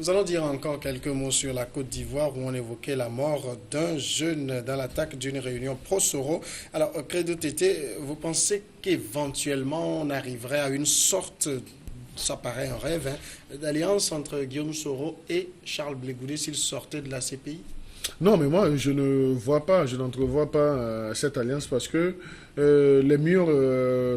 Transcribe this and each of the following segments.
Nous allons dire encore quelques mots sur la Côte d'Ivoire où on évoquait la mort d'un jeune dans l'attaque d'une réunion pro-Soro. Alors, Credo Tété, vous pensez qu'éventuellement on arriverait à une sorte, ça paraît un rêve, d'alliance entre Guillaume Soro et Charles Blé Goudé s'ils sortaient de la CPI? Non, mais moi, je ne vois pas, je n'entrevois pas cette alliance parce que les murs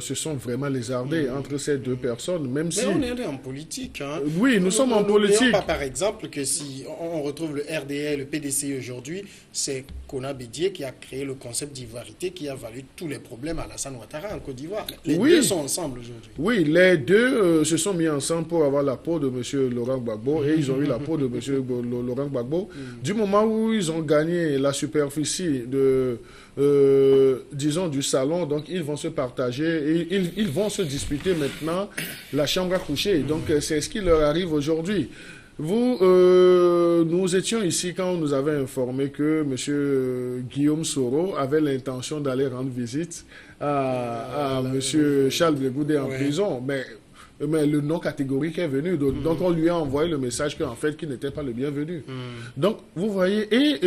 se sont vraiment lézardés entre ces deux personnes, même si... Mais on est en politique. Oui, nous sommes en politique. N'oublions pas, par exemple, que si on retrouve le RDA et le PDCI aujourd'hui, c'est Kona Bédié qui a créé le concept d'ivoirité qui a valu tous les problèmes à Alassane Ouattara en Côte d'Ivoire. Les deux sont ensemble aujourd'hui. Oui, les deux se sont mis ensemble pour avoir la peau de M. Laurent Gbagbo et ils ont eu la peau de M. Laurent Gbagbo. Du moment où ils ont gagné la superficie de... disons du salon, donc ils vont se partager et ils vont se disputer maintenant la chambre à coucher. Donc c'est ce qui leur arrive aujourd'hui. Nous étions ici quand on nous avait informé que M. Guillaume Soro avait l'intention d'aller rendre visite à M. Charles Blé Goudé en prison, mais le non catégorique est venu. Donc on lui a envoyé le message qu'en fait, qu'il n'était pas le bienvenu. Donc, vous voyez, et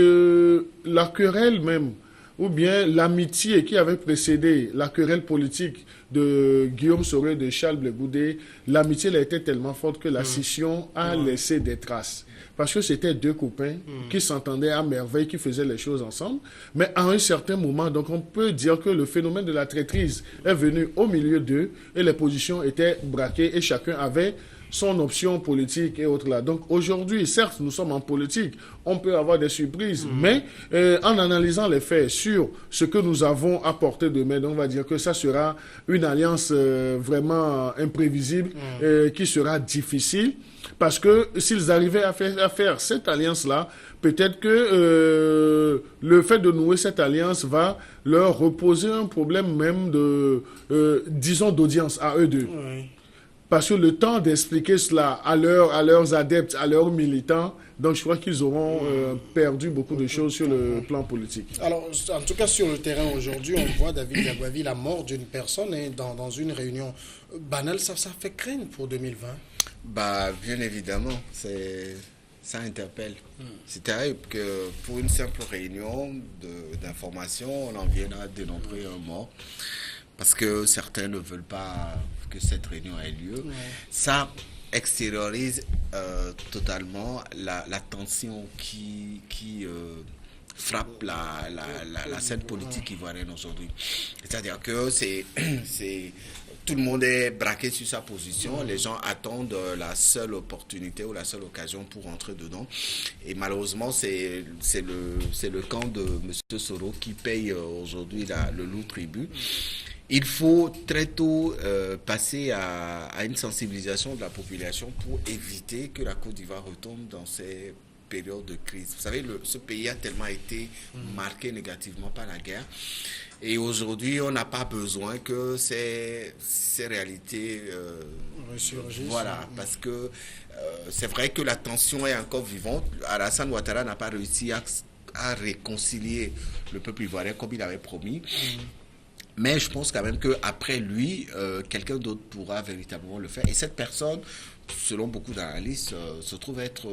la querelle même, ou bien l'amitié qui avait précédé la querelle politique de Guillaume Soro et de Charles Blé Goudé, l'amitié a été tellement forte que la scission a laissé des traces. Parce que c'était deux copains qui s'entendaient à merveille, qui faisaient les choses ensemble. Mais à un certain moment, donc on peut dire que le phénomène de la traîtrise est venu au milieu d'eux et les positions étaient braquées et chacun avait son option politique et autres là. Donc aujourd'hui, certes, nous sommes en politique, on peut avoir des surprises, mais en analysant les faits sur ce que nous avons apporté demain, donc on va dire que ça sera une alliance vraiment imprévisible qui sera difficile, parce que s'ils arrivaient à faire cette alliance-là, peut-être que le fait de nouer cette alliance va leur reposer un problème même de, disons, d'audience à eux deux. Oui. Parce que le temps d'expliquer cela à leurs adeptes, à leurs militants, donc je crois qu'ils auront perdu beaucoup de choses sur le plan politique. Alors, en tout cas, sur le terrain aujourd'hui, on voit David Diababi, la mort d'une personne dans une réunion banale, ça fait craindre pour 2020. Bah, bien évidemment, ça interpelle. C'est terrible que pour une simple réunion d'information, on en vienne à dénombrer un mort. Parce que certains ne veulent pas que cette réunion ait lieu. Ouais. Ça extériorise totalement la tension qui frappe la scène politique ivoirienne aujourd'hui. C'est-à-dire que tout le monde est braqué sur sa position. Les gens attendent la seule opportunité ou la seule occasion pour rentrer dedans. Et malheureusement, c'est le camp de M. Soro qui paye aujourd'hui le lourd tribut. Il faut très tôt passer à une sensibilisation de la population pour éviter que la Côte d'Ivoire retombe dans ces périodes de crise. Vous savez, ce pays a tellement été marqué négativement par la guerre. Et aujourd'hui, on n'a pas besoin que ces réalités ressurgissent. Voilà, parce que c'est vrai que la tension est encore vivante. Alassane Ouattara n'a pas réussi à réconcilier le peuple ivoirien comme il avait promis. Mais je pense quand même qu'après lui, quelqu'un d'autre pourra véritablement le faire. Et cette personne, selon beaucoup d'analystes, se trouve être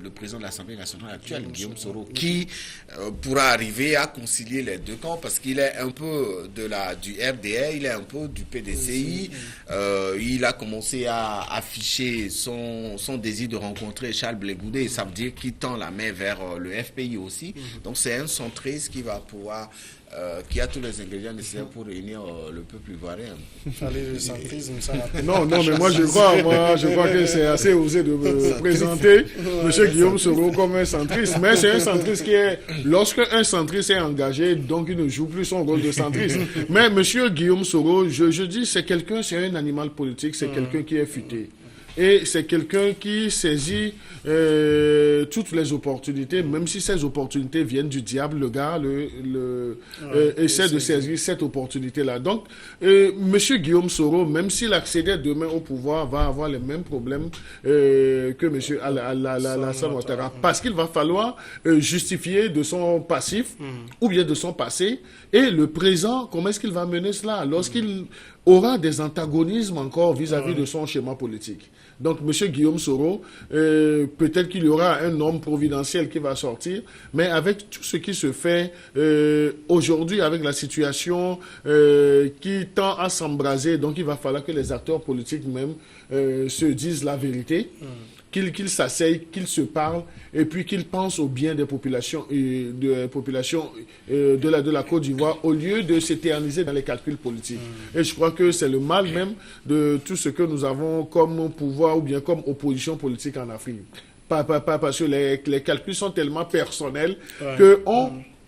le président de l'Assemblée nationale actuelle, Guillaume Soro, qui pourra arriver à concilier les deux camps parce qu'il est un peu du RDA, il est un peu du PDCI. Il a commencé à afficher son désir de rencontrer Charles Blé Goudé. Ça veut dire qu'il tend la main vers le FPI aussi. Donc c'est un centriste qui va pouvoir... qui a tous les ingrédients nécessaires pour réunir le peuple ivoirien. Allez, le centrisme, ça va. Non, mais moi je crois que c'est assez osé de me présenter M. Guillaume Soro comme un centriste. Mais c'est un centriste qui est, lorsque un centriste est engagé, donc il ne joue plus son rôle de centriste. Mais M. Guillaume Soro, je dis, c'est un animal politique, c'est quelqu'un qui est futé. Et c'est quelqu'un qui saisit toutes les opportunités, même si ces opportunités viennent du diable, le gars essaie de saisir cette opportunité-là. Donc, M. Guillaume Soro, même s'il accédait demain au pouvoir, va avoir les mêmes problèmes que M. Alassane Ouattara. Parce qu'il va falloir justifier de son passif ou bien de son passé. Et le présent, comment est-ce qu'il va mener cela? Lorsqu'il aura des antagonismes encore vis-à-vis de son schéma politique. Donc, M. Guillaume Soro, peut-être qu'il y aura un homme providentiel qui va sortir, mais avec tout ce qui se fait aujourd'hui, avec la situation qui tend à s'embraser, donc il va falloir que les acteurs politiques même se disent la vérité, qu'ils s'asseyent, qu'ils se parlent, et puis qu'ils pensent au bien des populations, de la Côte d'Ivoire, au lieu de s'éterniser dans les calculs politiques. Et je crois que c'est le mal même de tout ce que nous avons comme pouvoir ou bien comme opposition politique en Afrique. Pas parce que les calculs sont tellement personnels que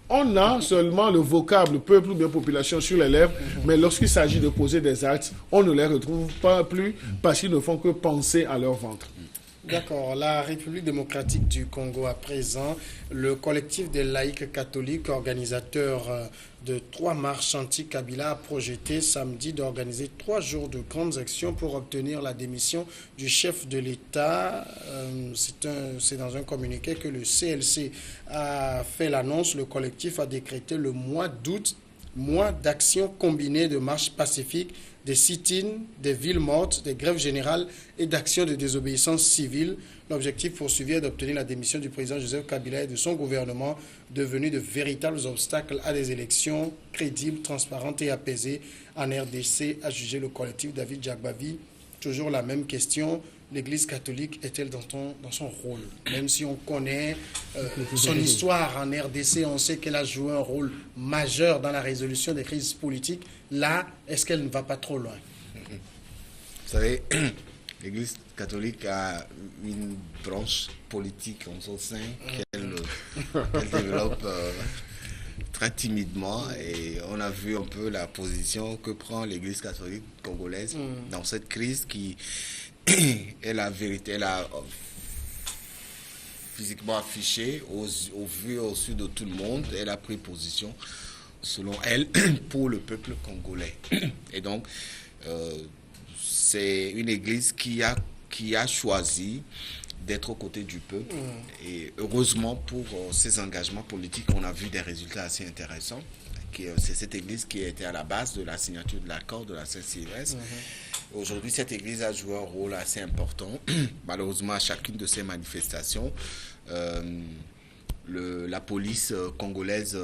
on a seulement le vocable peuple ou bien population sur les lèvres, mais lorsqu'il s'agit de poser des actes, on ne les retrouve pas plus parce qu'ils ne font que penser à leur ventre. D'accord. La République démocratique du Congo à présent, le collectif des laïcs catholiques, organisateur de 3 marches anti-Kabila, a projeté samedi d'organiser 3 jours de grandes actions pour obtenir la démission du chef de l'État. C'est dans un communiqué que le CLC a fait l'annonce. Le collectif a décrété le mois d'août, mois d'action combinée de marches pacifiques, des sit-ins, des villes mortes, des grèves générales et d'actions de désobéissance civile. L'objectif poursuivi est d'obtenir la démission du président Joseph Kabila et de son gouvernement, devenus de véritables obstacles à des élections crédibles, transparentes et apaisées en RDC, a jugé le collectif David Jagbavi. Toujours la même question. L'Église catholique est-elle dans son rôle? Même si on connaît son histoire en RDC, on sait qu'elle a joué un rôle majeur dans la résolution des crises politiques. Là, est-ce qu'elle ne va pas trop loin? Vous savez, l'Église catholique a une branche politique en son sein qu'elle développe très timidement, et on a vu un peu la position que prend l'Église catholique congolaise dans cette crise qui est la vérité. Elle a physiquement affiché au vu et au su de tout le monde. Elle a pris position, selon elle, pour le peuple congolais. Et donc, c'est une église qui a choisi d'être aux côtés du peuple. Et heureusement pour ses engagements politiques, on a vu des résultats assez intéressants. C'est cette église qui a été à la base de la signature de l'accord de la Saint-Sylvestre. Aujourd'hui, cette église a joué un rôle assez important. Malheureusement, à chacune de ces manifestations, la police congolaise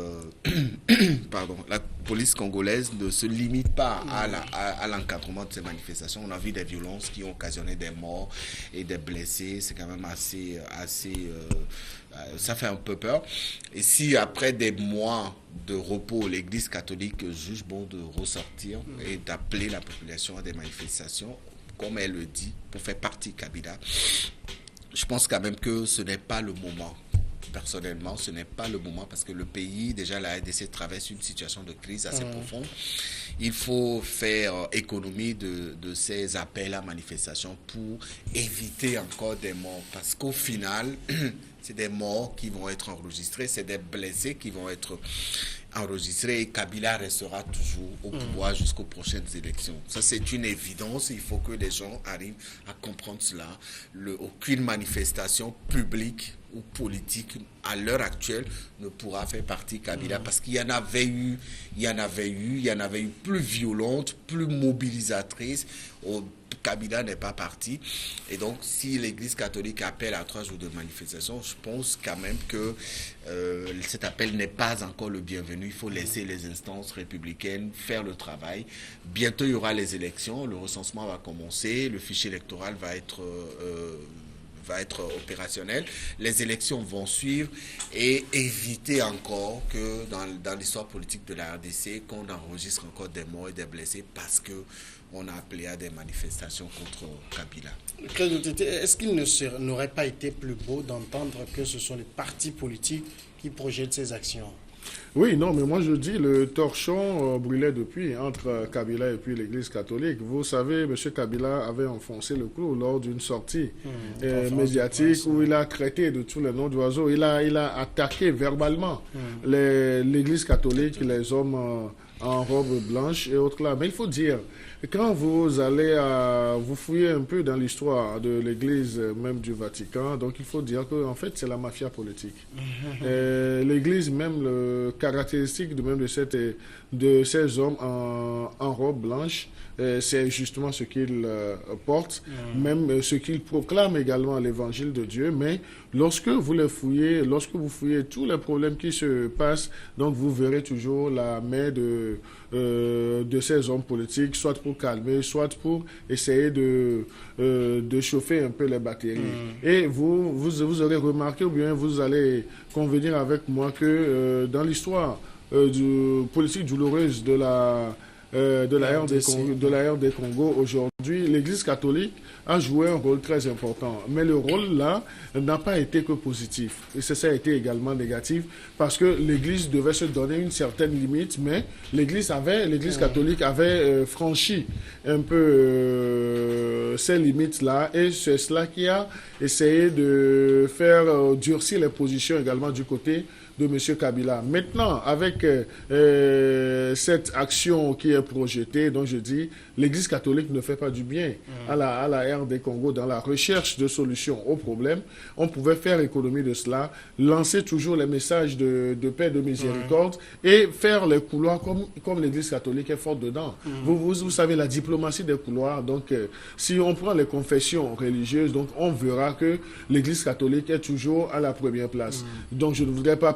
ne se limite pas à l'encadrement de ces manifestations. On a vu des violences qui ont occasionné des morts et des blessés. C'est quand même assez ça fait un peu peur. Et si après des mois de repos, l'Église catholique juge bon de ressortir et d'appeler la population à des manifestations, comme elle le dit, pour faire partie Kabila, je pense quand même que ce n'est pas le moment. Personnellement, ce n'est pas le moment, parce que le pays, déjà la RDC traverse une situation de crise assez profonde. Il faut faire économie de ces appels à manifestation pour éviter encore des morts, parce qu'au final, c'est des morts qui vont être enregistrés, c'est des blessés qui vont être enregistrés, et Kabila restera toujours au pouvoir jusqu'aux prochaines élections. Ça, c'est une évidence. Il faut que les gens arrivent à comprendre cela. Aucune manifestation publique ou politique à l'heure actuelle ne pourra faire partie Kabila, parce qu'il y en avait eu plus violente, plus mobilisatrice. Kabila n'est pas parti. Et donc, si l'Église catholique appelle à 3 jours de manifestation, je pense quand même que cet appel n'est pas encore le bienvenu. Il faut laisser les instances républicaines faire le travail. Bientôt, il y aura les élections. Le recensement va commencer. Le fichier électoral va être opérationnel. Les élections vont suivre, et éviter encore que dans l'histoire politique de la RDC, qu'on enregistre encore des morts et des blessés parce que on a appelé à des manifestations contre Kabila. Est-ce qu'il n'aurait pas été plus beau d'entendre que ce sont les partis politiques qui projettent ces actions? Oui, non, mais moi je dis, le torchon brûlait depuis entre Kabila et puis l'Église catholique. Vous savez, M. Kabila avait enfoncé le clou lors d'une sortie médiatique où il a traité de tous les noms d'oiseaux. Il a attaqué verbalement l'Église catholique, les hommes en robe blanche et autres là. Mais il faut dire, quand vous allez vous fouiller un peu dans l'histoire de l'Église, même du Vatican, donc il faut dire qu'en fait c'est la mafia politique. L'Église, même le caractéristique de ces hommes en robe blanche, c'est justement ce qu'il porte, même ce qu'il proclame également l'évangile de Dieu. Mais lorsque vous fouillez tous les problèmes qui se passent, donc vous verrez toujours la main de ces hommes politiques, soit pour calmer, soit pour essayer de chauffer un peu les batteries. Et vous aurez remarqué, ou bien vous allez convenir avec moi que dans l'histoire politique douloureuse de la ère des Congo aujourd'hui, l'Église catholique a joué un rôle très important. Mais le rôle là n'a pas été que positif. Et ça a été également négatif parce que l'Église devait se donner une certaine limite, mais l'Église catholique avait franchi un peu ces limites-là, et c'est cela qui a essayé de faire durcir les positions également du côté de M. Kabila. Maintenant, avec cette action qui est projetée, donc je dis, l'Église catholique ne fait pas du bien à la ère des Congo dans la recherche de solutions aux problèmes. On pouvait faire économie de cela, lancer toujours les messages de paix, de miséricorde, et faire les couloirs comme l'Église catholique est forte dedans. Vous savez, la diplomatie des couloirs, donc si on prend les confessions religieuses, donc on verra que l'Église catholique est toujours à la première place. Donc je ne voudrais pas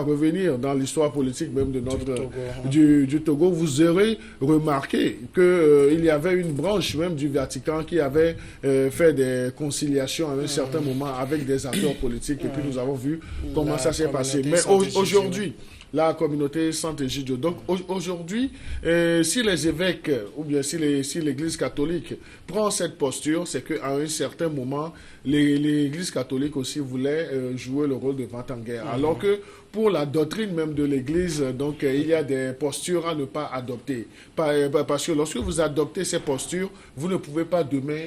revenir dans l'histoire politique même de du Togo. Vous aurez remarqué qu'il y avait une branche même du Vatican qui avait fait des conciliations à un certain moment avec des acteurs politiques, et puis nous avons vu comment ça s'est passé. Mais aujourd'hui, la communauté Saint-Egidio. Donc aujourd'hui, si les évêques ou bien si l'Église catholique prend cette posture, c'est qu'à un certain moment, l'Église catholique aussi voulait jouer le rôle de vent-en-guerre. Alors que pour la doctrine même de l'Église, donc il y a des postures à ne pas adopter. Parce que lorsque vous adoptez ces postures, vous ne pouvez pas demain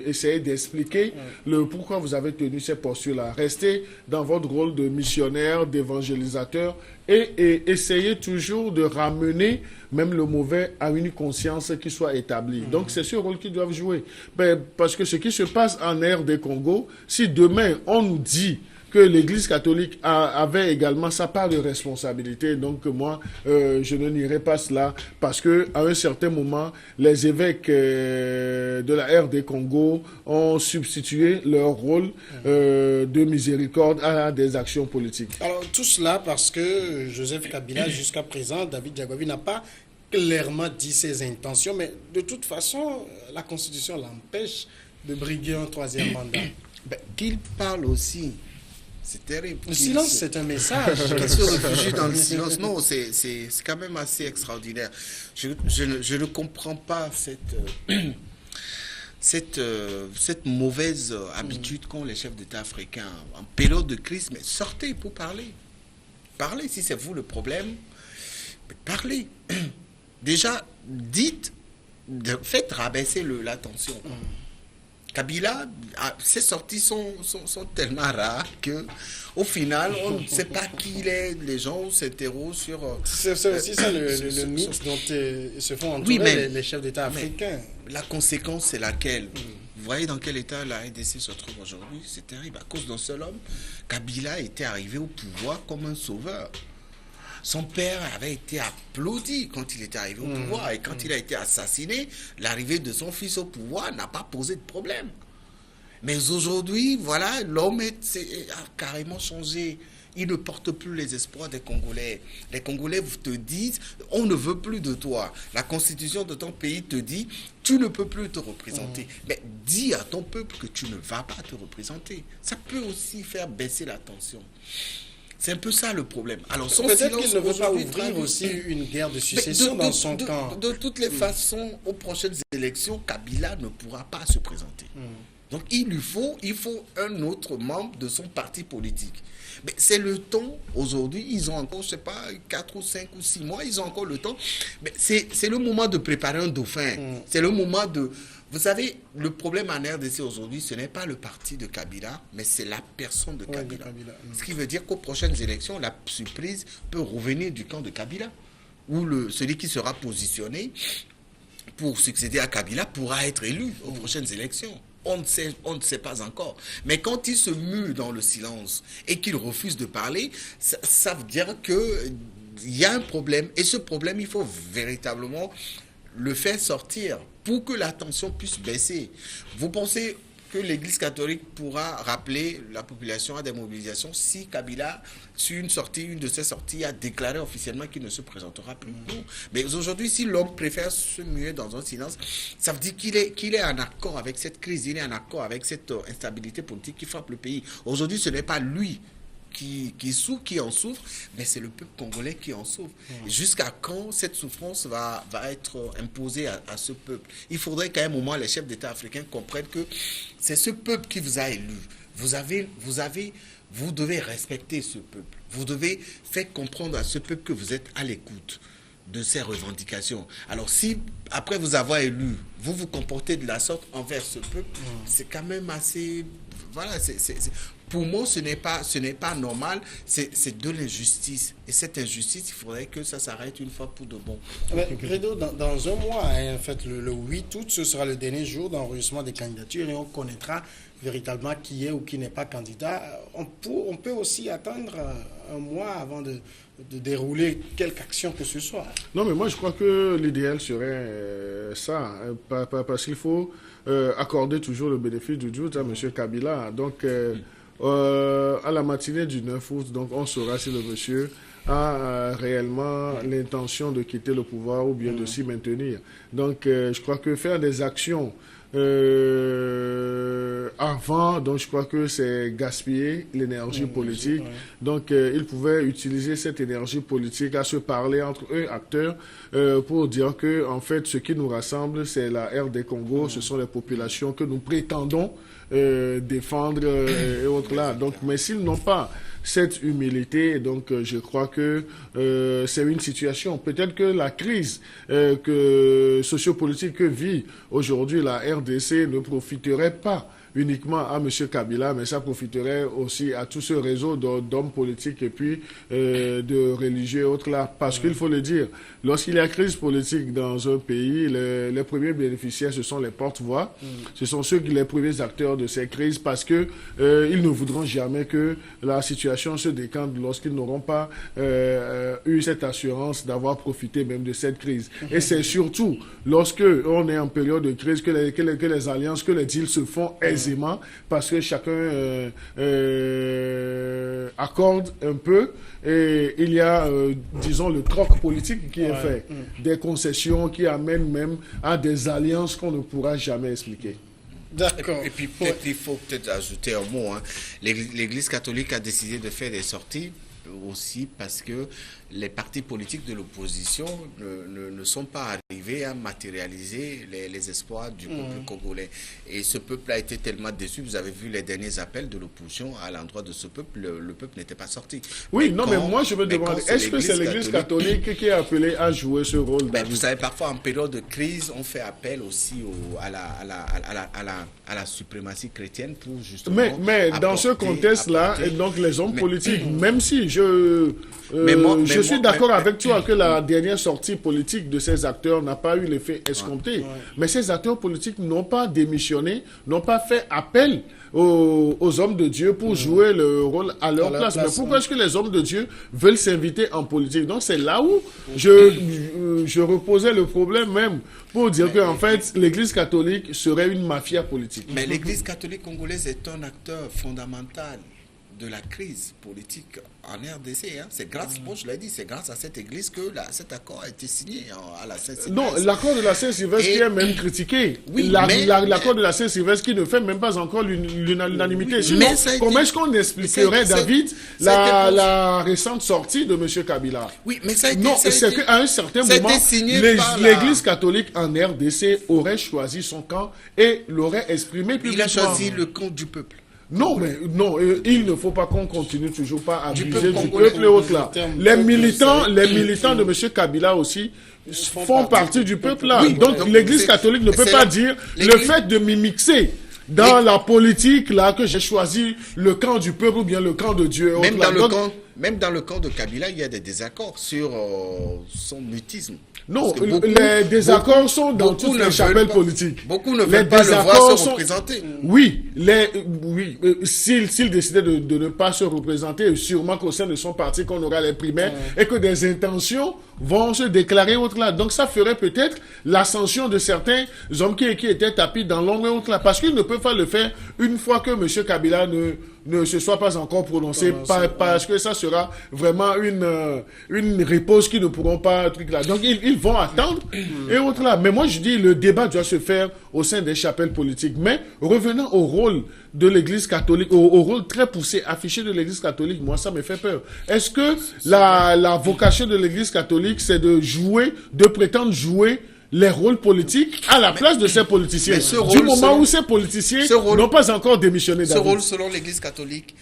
essayer d'expliquer le pourquoi vous avez tenu ces postures-là. Restez dans votre rôle de missionnaire, d'évangélisateur, et essayez toujours de ramener même le mauvais à une conscience qui soit établie. Donc c'est ce rôle qu'ils doivent jouer. Parce que ce qui se passe en ère des Congo, si demain on nous dit que l'Église catholique avait également sa part de responsabilité. Donc moi, je ne nierai pas cela, parce que à un certain moment, les évêques de la ère des Congo ont substitué leur rôle de miséricorde à des actions politiques. Alors tout cela parce que Joseph Kabila, jusqu'à présent, David Diagovi n'a pas clairement dit ses intentions, mais de toute façon, la Constitution l'empêche de briguer un troisième mandat. Qu'il parle aussi. C'est terrible. Le silence, c'est un message. Qu'il se réfugie dans le silence. Non, c'est quand même assez extraordinaire. Je ne comprends pas cette mauvaise habitude qu'ont les chefs d'État africains en période de crise. Mais sortez pour parler. Parlez, si c'est vous le problème. Parlez. Déjà, faites rabaisser la tension. Kabila, ses sorties sont tellement rares que, au final, on ne sait pas qui il est. Les gens s'interrogent sur... C'est aussi ça le mythe dont se font entourer les chefs d'État africains. La conséquence, c'est laquelle? Vous voyez dans quel état la RDC se trouve aujourd'hui? C'est terrible. À cause d'un seul homme, Kabila était arrivé au pouvoir comme un sauveur. Son père avait été applaudi quand il était arrivé au pouvoir. Et quand il a été assassiné, l'arrivée de son fils au pouvoir n'a pas posé de problème. Mais aujourd'hui, voilà, l'homme a carrément changé. Il ne porte plus les espoirs des Congolais. Les Congolais te disent, on ne veut plus de toi. La constitution de ton pays te dit, tu ne peux plus te représenter. Mais dis à ton peuple que tu ne vas pas te représenter. Ça peut aussi faire baisser la tension. C'est un peu ça le problème. Alors, peut-être qu'il ne veut pas ouvrir aussi une guerre de succession dans son camp. De toutes les façons, aux prochaines élections, Kabila ne pourra pas se présenter. Donc il faut un autre membre de son parti politique. Mais c'est le temps, aujourd'hui, ils ont encore, je ne sais pas, 4 ou 5 ou 6 mois, ils ont encore le temps. Mais c'est le moment de préparer un dauphin. C'est le moment de... Vous savez, le problème en RDC aujourd'hui, ce n'est pas le parti de Kabila, mais c'est la personne de Kabila. Ce qui veut dire qu'aux prochaines élections, la surprise peut revenir du camp de Kabila, où celui qui sera positionné pour succéder à Kabila pourra être élu aux prochaines élections. On ne sait pas encore. Mais quand il se mue dans le silence et qu'il refuse de parler, ça veut dire qu'il y a un problème. Et ce problème, il faut véritablement le faire sortir pour que la tension puisse baisser. Vous pensez que l'Église catholique pourra rappeler la population à des mobilisations si Kabila, sur une de ses sorties, a déclaré officiellement qu'il ne se présentera plus. Non. Mais aujourd'hui, si l'homme préfère se muer dans un silence, ça veut dire qu'il est en accord avec cette crise, il est en accord avec cette instabilité politique qui frappe le pays. Aujourd'hui, ce n'est pas lui qui en souffre, mais c'est le peuple congolais qui en souffre. Jusqu'à quand cette souffrance va être imposée à ce peuple? Il faudrait qu'à un moment, les chefs d'État africains comprennent que c'est ce peuple qui vous a élu. Vous devez respecter ce peuple. Vous devez faire comprendre à ce peuple que vous êtes à l'écoute de ses revendications. Alors si, après vous avoir élu, vous vous comportez de la sorte envers ce peuple, c'est quand même assez... Voilà, pour moi, ce n'est pas normal, c'est de l'injustice. Et cette injustice, il faudrait que ça s'arrête une fois pour de bon. Credo, dans un mois, en fait, le 8 août, ce sera le dernier jour d'enregistrement des candidatures et on connaîtra véritablement qui est ou qui n'est pas candidat. On peut aussi attendre un mois avant de dérouler quelque action que ce soit. Non, mais moi, je crois que l'idéal serait ça, parce qu'il faut accorder toujours le bénéfice du doute à M. Kabila. Donc, à la matinée du 9 août, donc, on saura si le monsieur a réellement l'intention de quitter le pouvoir ou bien de s'y maintenir. Donc, je crois que faire des actions avant, donc je crois que c'est gaspiller l'énergie politique. Donc, ils pouvaient utiliser cette énergie politique à se parler entre eux, acteurs, pour dire que, en fait, ce qui nous rassemble, c'est la RD Congo, ce sont les populations que nous prétendons défendre et autres là. Donc, mais s'ils n'ont pas cette humilité, donc je crois que c'est une situation. Peut-être que la crise sociopolitique que vit aujourd'hui la RDC ne profiterait pas uniquement à M. Kabila, mais ça profiterait aussi à tout ce réseau d'hommes politiques et puis de religieux et autres là. Parce qu'il faut le dire, lorsqu'il y a crise politique dans un pays, les premiers bénéficiaires, ce sont les porte-voix. Ce sont les premiers acteurs de ces crises parce que ils ne voudront jamais que la situation se décante lorsqu'ils n'auront pas eu cette assurance d'avoir profité même de cette crise. Et c'est surtout lorsque on est en période de crise que les alliances, que les deals se font aisément parce que chacun accorde un peu et il y a, disons, le troc politique qui est fait, des concessions qui amènent même à des alliances qu'on ne pourra jamais expliquer. D'accord. Et puis peut-être il faut ajouter un mot. L'Église catholique a décidé de faire des sorties aussi parce que les partis politiques de l'opposition ne sont pas arrivés à matérialiser les espoirs du peuple congolais. Et ce peuple a été tellement déçu. Vous avez vu les derniers appels de l'opposition à l'endroit de ce peuple. Le peuple n'était pas sorti. Oui, mais moi je me demande, est-ce que c'est l'Église catholique qui est appelée à jouer ce rôle? Vous savez, parfois en période de crise, on fait appel aussi à la suprématie chrétienne pour justement... Mais dans ce contexte-là, donc les hommes politiques, même si je suis d'accord avec toi que la dernière sortie politique de ces acteurs n'a pas eu l'effet escompté. Mais ces acteurs politiques n'ont pas démissionné, n'ont pas fait appel aux hommes de Dieu pour jouer le rôle à leur place. Mais pourquoi est-ce que les hommes de Dieu veulent s'inviter en politique? Donc c'est là où je reposais le problème même pour dire qu'en fait l'Église catholique serait une mafia politique. Mais l'Église catholique congolaise est un acteur fondamental de la crise politique en RDC. C'est grâce, bon, je l'ai dit, c'est grâce à cette église que cet accord a été signé à la Saint-Sylvestre. Non, l'accord de la Saint-Sylvestre qui est même critiqué. Oui, l'accord de la Saint-Sylvestre qui ne fait même pas encore l'unanimité. Comment est-ce qu'on expliquerait, David, la récente sortie de M. Kabila? Oui, mais ça a été... Non, c'est qu'à un certain moment, l'Église catholique en RDC aurait choisi son camp et l'aurait exprimé publiquement. Il a choisi le camp du peuple. Non, il ne faut pas qu'on continue toujours pas à abuser du peuple et autres là. Les militants de M. Kabila aussi font partie du peuple là. Oui, donc l'Église catholique ne peut pas dire le fait de m'immiscer dans la politique là que j'ai choisi le camp du peuple ou bien le camp de Dieu. Même dans le camp. même dans le camp de Kabila, il y a des désaccords sur son mutisme. Non, les désaccords sont dans toutes les chapelles politiques. Beaucoup ne veulent pas le voir se représenter. Oui, s'il décidait de ne pas se représenter, sûrement qu'au sein de son parti, qu'on aura les primaires, et que des intentions vont se déclarer autre là. Donc ça ferait peut-être l'ascension de certains hommes qui étaient tapis dans l'ombre et autre là. Parce qu'ils ne peuvent pas le faire une fois que M. Kabila ne se soit pas encore prononcé, parce que ça sera vraiment une réponse qu'ils ne pourront pas truc là. Donc ils vont attendre et autres là. Mais moi je dis le débat doit se faire au sein des chapelles politiques. Mais revenant au rôle de l'Église catholique, au rôle très poussé, affiché de l'Église catholique, moi ça me fait peur. Est-ce que la vocation de l'Église catholique, c'est de prétendre jouer les rôles politiques à la place de ces politiciens, du moment où ces politiciens n'ont pas encore démissionné. Ce rôle, selon l'Église catholique,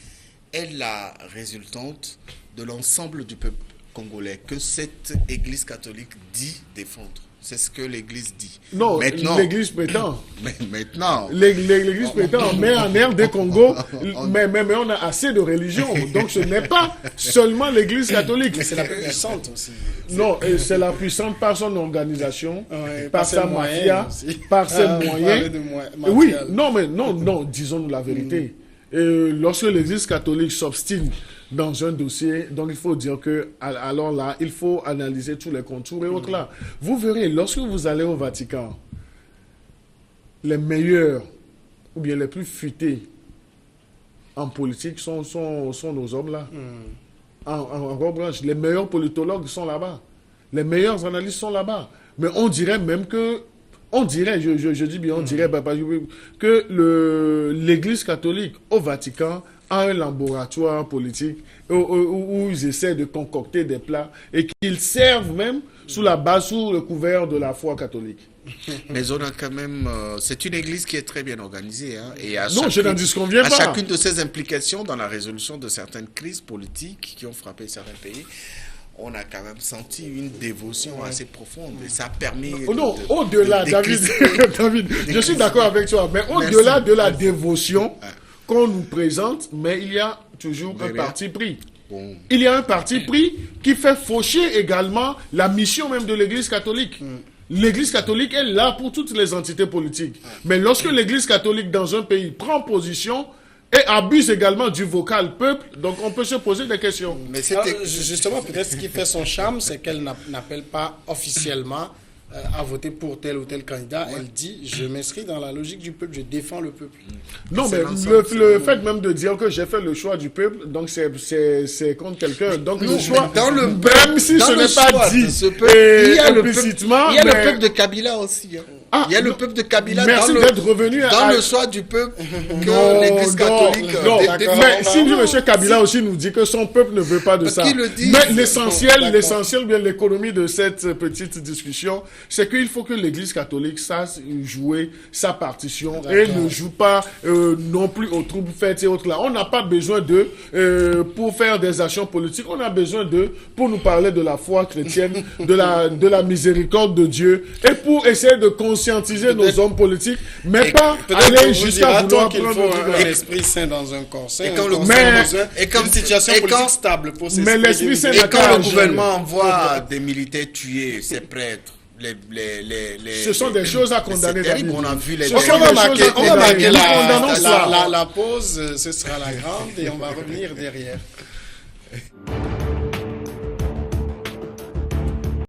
est la résultante de l'ensemble du peuple congolais que cette Église catholique dit défendre. C'est ce que l'Église dit. Non, l'Église prétend. Mais maintenant... L'Église prétend, mais en air des Congo, mais on a assez de religions. Donc ce n'est pas seulement l'Église catholique. Mais c'est la plus puissante aussi. Non, c'est la puissante par son organisation, par sa mafia, par ses moyens. Oui, non, disons-nous la vérité. Lorsque l'Église catholique s'obstine dans un dossier, donc il faut dire que, alors là, il faut analyser tous les contours et autres là. Vous verrez, lorsque vous allez au Vatican, les meilleurs, ou bien les plus futés en politique sont nos hommes là. En branche, les meilleurs politologues sont là-bas. Les meilleurs analystes sont là-bas. Mais on dirait même que, je dis bien, on dirait que l'Église catholique au Vatican a un laboratoire politique où ils essaient de concocter des plats et qu'ils servent même sous le couvert de la foi catholique. Mais on a quand même... c'est une église qui est très bien organisée. Hein, et je n'en disconviens pas. À chacune de ses implications dans la résolution de certaines crises politiques qui ont frappé certains pays, on a quand même senti une dévotion assez profonde. Et ça a permis... Au-delà, David, je suis d'accord avec toi, mais au-delà de la dévotion qu'on nous présente, mais il y a toujours un parti pris. Bon. Il y a un parti pris qui fait faucher également la mission même de l'Église catholique. L'Église catholique est là pour toutes les entités politiques. Mais lorsque l'Église catholique dans un pays prend position et abuse également du vocal peuple, donc on peut se poser des questions. Mais justement, peut-être ce qui fait son charme, c'est qu'elle n'appelle pas officiellement à voter pour tel ou tel candidat. Elle dit, je m'inscris dans la logique du peuple, je défends le peuple. Non, mais le fait même de dire que j'ai fait le choix du peuple, donc c'est contre quelqu'un. Donc le choix, même si ce n'est pas dit implicitement, il y a le peuple de Kabila aussi. Il y a le peuple de Kabila dans le choix du peuple que l'Église catholique défend. Mais si M. Kabila aussi nous dit que son peuple ne veut pas de ça. Mais l'essentiel, bien l'économie de cette petite discussion, c'est qu'il faut que l'Église catholique sache jouer sa partition et ne joue pas non plus aux troubles faits et autres là. On n'a pas besoin d'eux pour faire des actions politiques. On a besoin d'eux pour nous parler de la foi chrétienne, de la miséricorde de Dieu et pour essayer de conscientiser nos hommes politiques, mais pas aller jusqu'à vouloir prendre un esprit saint dans un corps saint. Et comme une situation politique stable pour mais l'esprit saint, et quand le gouvernement envoie des militaires tuer ses prêtres, ce sont des choses à condamner. On a vu les... On va marquer la pause, ce sera la grande et on va revenir derrière.